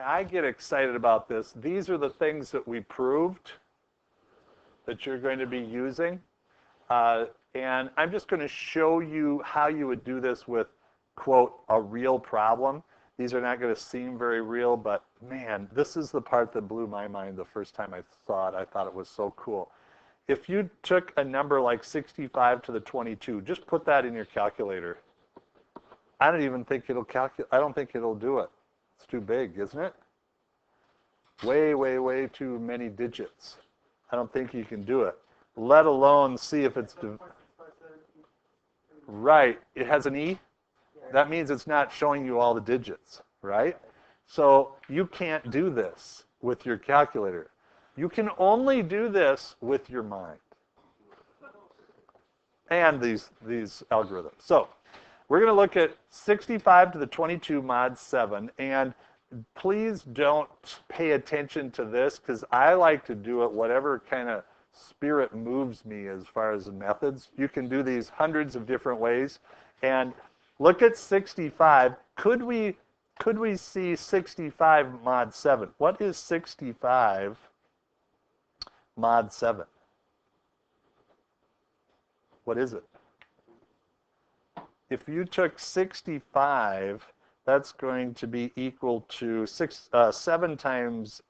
I get excited about this. These are the things that we proved that you're going to be using. And I'm just going to show you how you would do this with, quote, a real problem. These are not going to seem very real, but man, this is the part that blew my mind the first time I saw it. I thought it was so cool. If you took a number like 65 to the 22, just put that in your calculator. I don't even think it'll calculate. I don't think it'll do it. It's too big, isn't it? Way, way, way too many digits. I don't think you can do it, let alone see if it's right. It has an E. That means it's not showing you all the digits, right? So you can't do this with your calculator. You can only do this with your mind and these algorithms. So we're going to look at 65 to the 22 mod 7, and please don't pay attention to this because I like to do it whatever kind of spirit moves me as far as the methods. You can do these hundreds of different ways. And look at 65. Could we see 65 mod 7? What is 65 mod 7? What is it? If you took 65, that's going to be equal to 7 times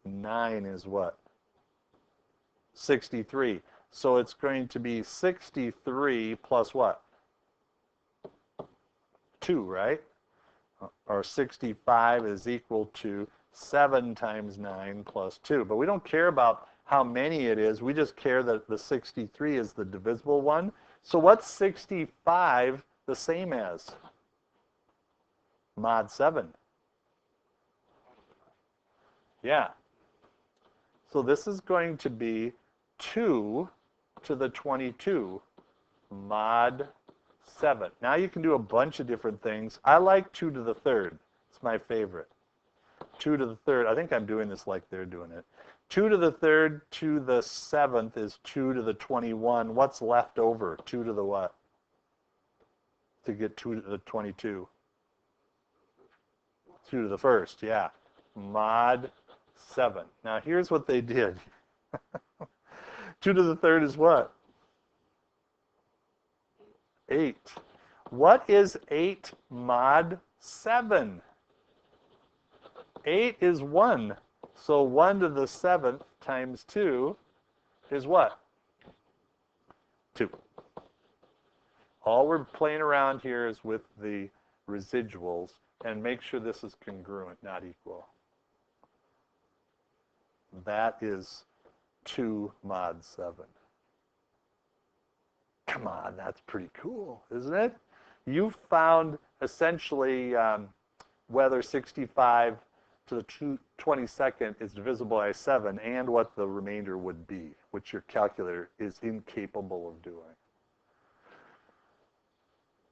9 is what? 63. So it's going to be 63 plus what? 2, right? Or 65 is equal to 7 times 9 plus 2. But we don't care about how many it is. We just care that the 63 is the divisible one. So what's 65 the same as? Mod 7. Yeah. So this is going to be 2 to the 22 mod 7. Now you can do a bunch of different things. I like 2 to the 3rd. It's my favorite. 2 to the 3rd. I think I'm doing this like they're doing it. 2 to the 3rd to the 7th is 2 to the 21. What's left over? 2 to the what? To get 2 to the 22. 2 to the 1st, yeah. Mod 7. Now here's what they did. 2 to the 3rd is what? 8. What is 8 mod 7? 8 is 1. So 1 to the 7th times 2 is what? 2. All we're playing around here is with the residuals, and make sure this is congruent, not equal. That is 2 mod 7. Come on, that's pretty cool, isn't it? You found essentially whether 65 to the 22nd is divisible by 7 and what the remainder would be, which your calculator is incapable of doing.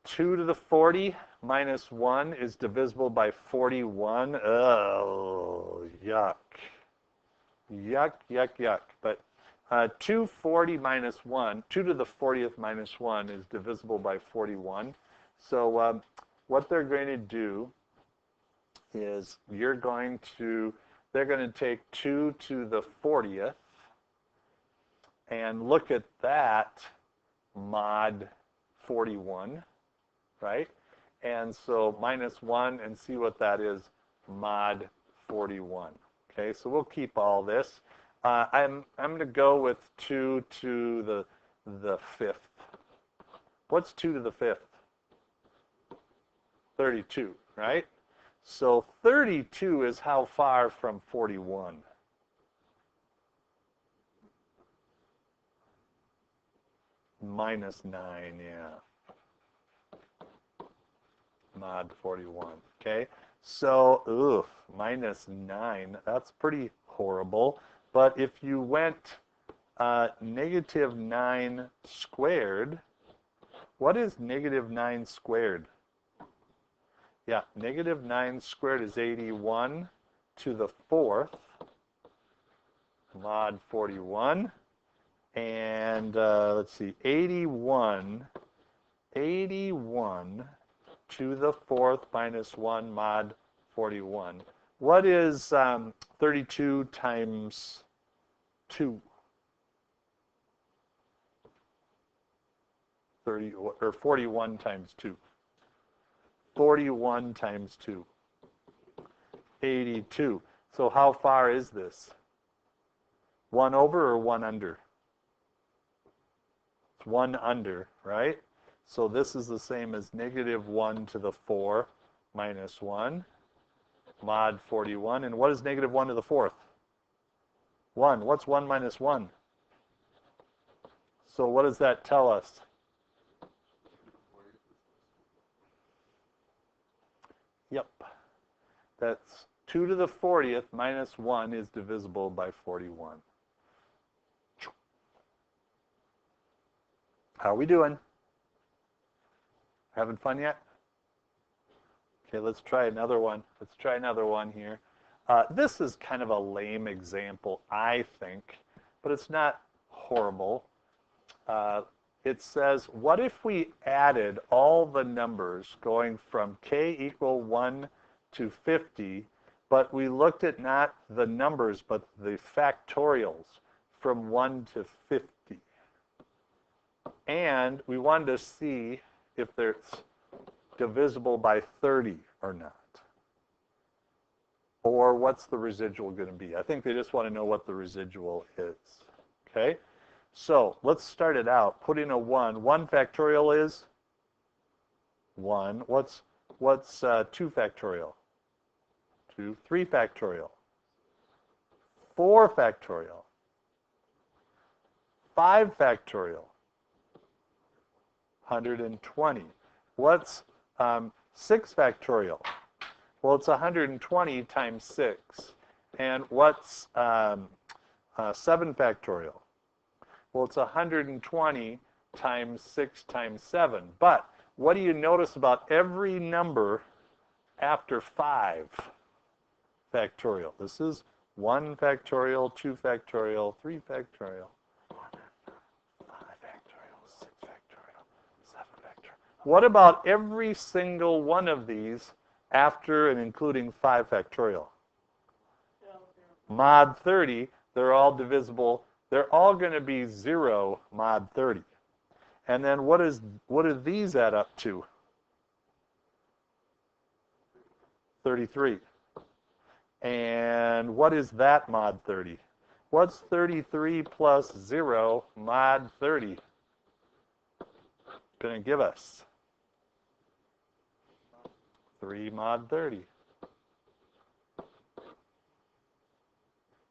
2 to the 40 minus 1 is divisible by 41. Oh, yuck. Yuck, yuck, yuck. But 240 minus 1, 2 to the 40th minus 1 is divisible by 41. So what they're going to do is they're going to take 2 to the 40th and look at that mod 41, right? And so minus 1 and see what that is, mod 41. Okay, so we'll keep all this. I'm going to go with 2 to the 5th. What's 2 to the 5th? 32, right? So 32 is how far from 41? Minus 9, yeah. Mod 41, okay? So, minus 9, that's pretty horrible. But if you went negative 9 squared, what is negative 9 squared? Yeah, negative 9 squared is 81 to the 4th, mod 41. And let's see, 81 to the 4th minus 1 mod 41. What is 32 times 2? 30 or 41 times 2. 41 times 2. 82. So how far is this? 1 over or 1 under? It's 1 under, right? So this is the same as negative 1 to the 4 minus 1 mod 41. And what is negative 1 to the 4th? 1. What's 1 minus 1? So what does that tell us? Yep. That's 2 to the 40th minus 1 is divisible by 41. How are we doing? Having fun yet? Okay, let's try another one. Let's try another one here. This is kind of a lame example, I think, but it's not horrible. It says, what if we added all the numbers going from k equal 1 to 50, but we looked at not the numbers, but the factorials from 1 to 50. And we wanted to see if it's divisible by 30 or not. Or what's the residual going to be? I think they just want to know what the residual is. Okay? So let's start it out. Put in a 1. 1 factorial is 1. What's 2 factorial? 2. 3 factorial. 4 factorial. 5 factorial. 120. What's 6 factorial? Well, it's 120 times 6. And what's 7 factorial? Well, it's 120 times 6 times 7. But what do you notice about every number after 5 factorial? This is 1 factorial, 2 factorial, 3 factorial, 5 factorial, 6 factorial, 7 factorial. What about every single one of these after and including 5 factorial? Mod 30, they're all divisible. They're all going to be 0 mod 30. And then what do these add up to? 33. And what is that mod 30? What's 33 plus 0 mod 30? Going to give us 3 mod 30.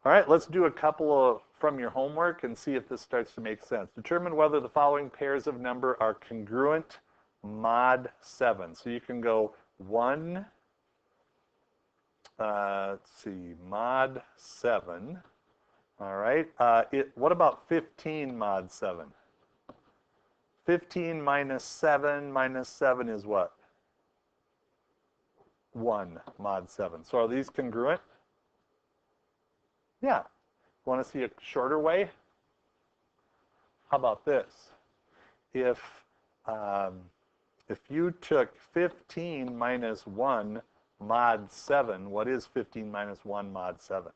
All right, let's do a couple of from your homework and see if this starts to make sense. Determine whether the following pairs of number are congruent mod 7. So you can go 1, let's see, mod 7. All right, what about 15 mod 7? 15 minus 7 is what? 1 mod 7. So are these congruent? Yeah. Want to see a shorter way? How about this? If you took 15 minus 1 mod 7, what is 15 minus 1 mod 7?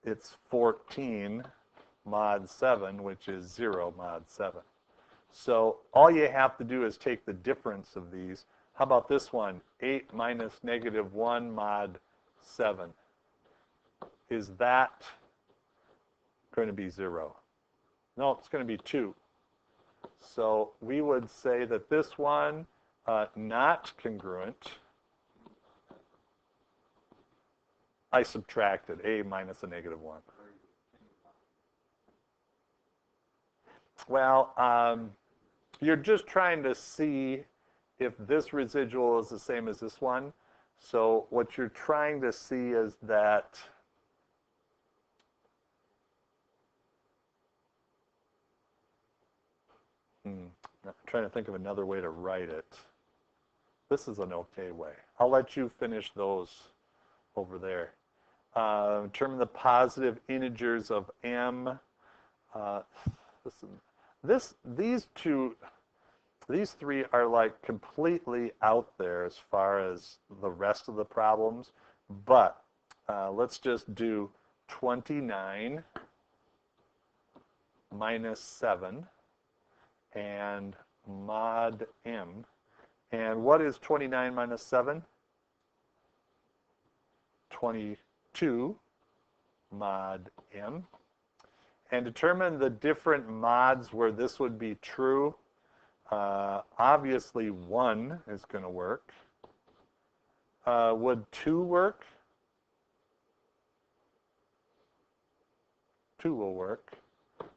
It's 14 mod 7, which is 0 mod 7. So all you have to do is take the difference of these. How about this one? 8 minus negative 1 mod 7. Is that going to be 0? No, it's going to be 2. So we would say that this one, not congruent. I subtracted a minus a negative 1. Well, you're just trying to see if this residual is the same as this one. So what you're trying to see is that I'm trying to think of another way to write it. This is an okay way. I'll let you finish those over there. Determine the positive integers of m. These two, These three are like completely out there as far as the rest of the problems, but let's just do 29 minus 7 and mod m. And what is 29 minus 7? 22 mod m. And determine the different mods where this would be true. Obviously 1 is going to work. Would 2 work? 2 will work.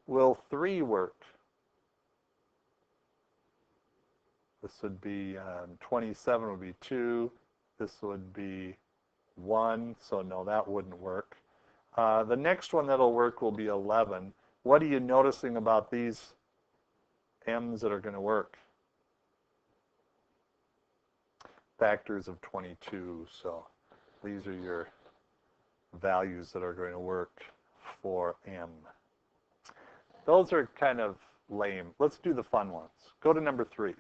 Will 3 work? This would be 27 would be 2. This would be 1. So no, that wouldn't work. The next one that'll work will be 11. What are you noticing about these m's that are going to work? Factors of 22. So these are your values that are going to work for m. Those are kind of lame. Let's do the fun ones. Go to number 3.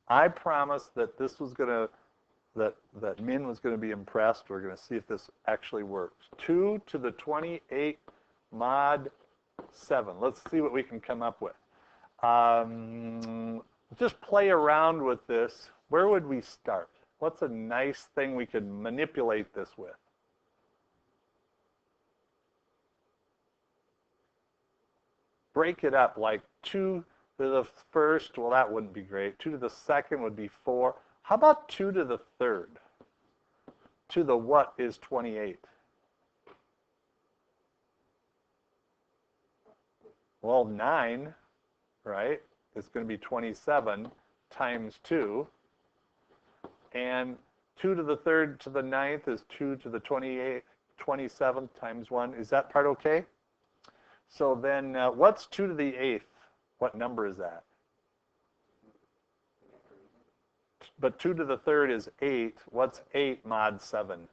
I promised that this was going to, that Min was going to be impressed. We're going to see if this actually works. 2 to the 28 mod 7. Let's see what we can come up with. Just play around with this. Where would we start? What's a nice thing we could manipulate this with? Break it up, like 2 to the first, well, that wouldn't be great. 2 to the second would be 4. How about 2 to the third? To the what is 28? Well, 9, right? It's going to be 27 times 2. And 2 to the third to the ninth is 2 to the 27th times 1. Is that part okay? So then what's 2 to the 8th? What number is that? But 2 to the third is 8. What's 8 mod 7?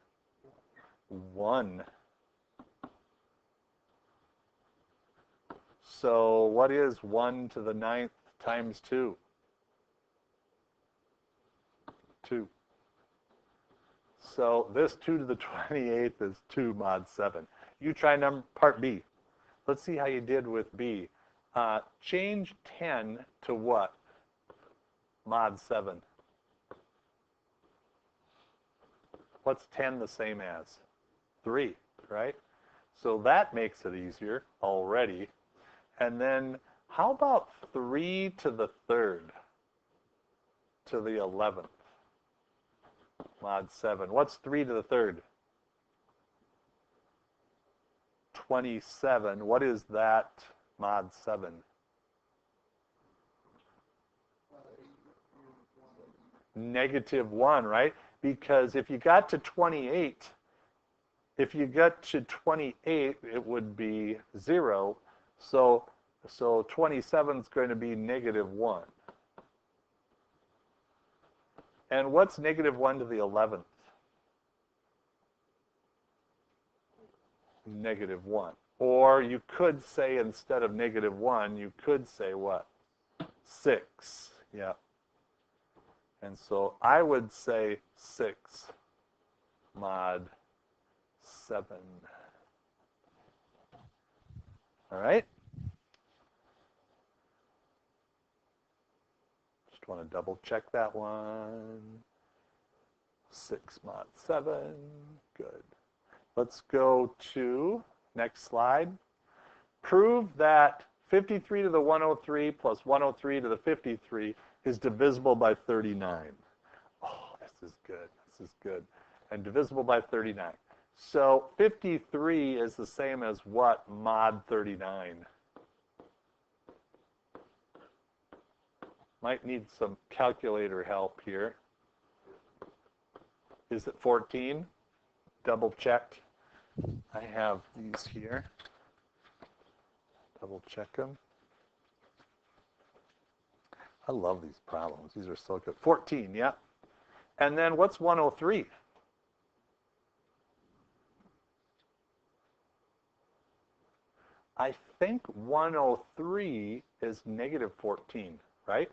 1. So what is 1 to the 9th times 2? 2. So this 2 to the 28th is 2 mod 7. You try part B. Let's see how you did with B. Change 10 to what? Mod 7. What's 10 the same as? 3, right? So that makes it easier already. And then how about 3 to the third to the 11th? Mod 7. What's 3 to the third? 27. What is that mod 7? -1, right? Because if you got to 28, it would be 0. So 27 is going to be -1. And what's -1 to the 11th? -1. Or you could say, instead of -1, you could say what? 6. Yeah. And so I would say 6 mod 7. All right? Just want to double check that one. 6 mod 7. Good. Let's go to next slide. Prove that 53 to the 103 plus 103 to the 53 is divisible by 39. Oh, this is good. This is good. And divisible by 39. So 53 is the same as what mod 39? Might need some calculator help here. Is it 14? Double checked. I have these here. Double check them. I love these problems. These are so good. 14, yeah. And then what's 103? I think 103 is -14, right?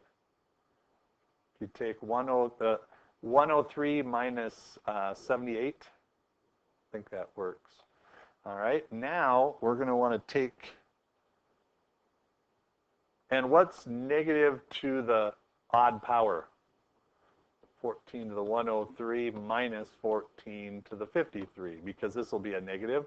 You take 103 minus 78. I think that works. All right, now we're going to want to take, and what's negative to the odd power? 14 to the 103 minus 14 to the 53, because this will be a negative.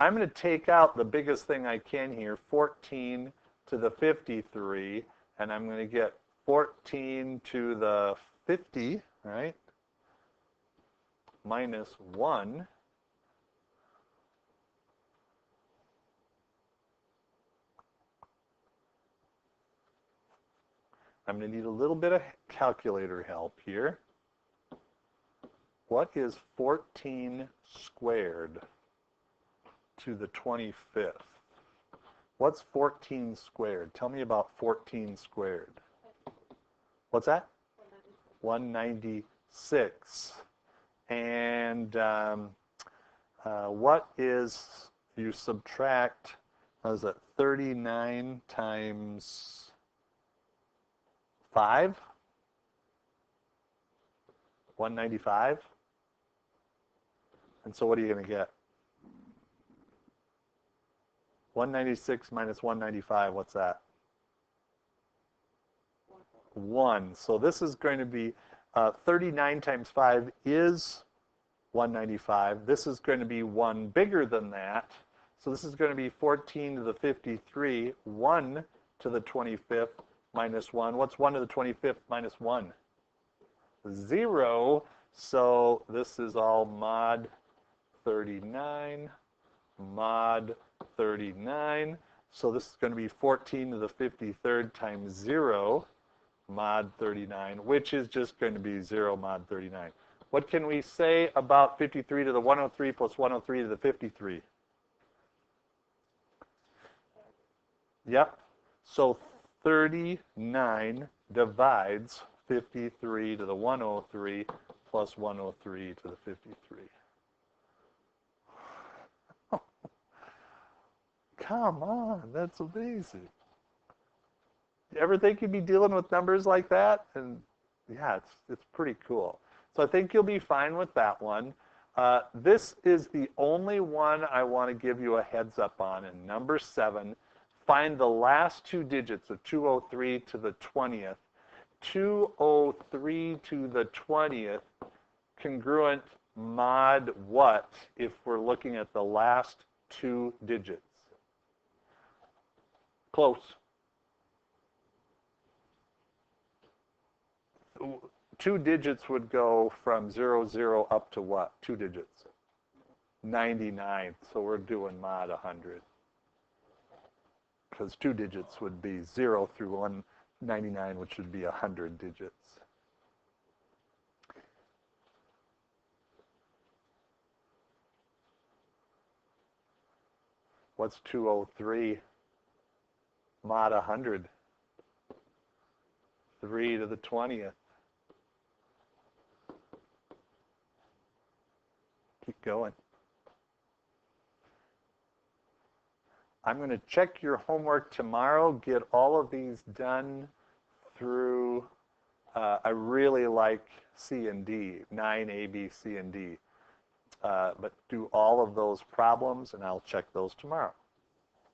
I'm going to take out the biggest thing I can here, 14 to the 53, and I'm going to get 14 to the 50, right, minus 1. I'm going to need a little bit of calculator help here. What is 14 squared to the 25th? What's 14 squared? Tell me about 14 squared. What's that? 196. And what is, you subtract, what is it, 39 times 5? 195. And so what are you going to get? 196 minus 195, what's that? 1. So this is going to be 39 times 5 is 195. This is going to be 1 bigger than that. So this is going to be 14 to the 53, 1 to the 25th minus 1. What's 1 to the 25th minus 1? 0. So this is all mod 39, mod 39. So this is going to be 14 to the 53rd times 0, mod 39, which is just going to be 0 mod 39. What can we say about 53 to the 103 plus 103 to the 53? Yep. So 39 divides 53 to the 103 plus 103 to the 53. Come on, that's amazing. You ever think you'd be dealing with numbers like that? And yeah, it's pretty cool. So I think you'll be fine with that one. This is the only one I want to give you a heads up on. And number 7, find the last 2 digits of 203 to the 20th. 203 to the 20th, congruent mod what if we're looking at the last 2 digits? Close. 2 digits would go from 0, 0 up to what? 2 digits? 99. So we're doing mod 100. Because 2 digits would be 0 through 199, which would be 100 digits. What's 203? Mod 100. 3 to the 20th. Keep going. I'm going to check your homework tomorrow, get all of these done through, I really like C and D, 9, A, B, C, and D. But do all of those problems, and I'll check those tomorrow.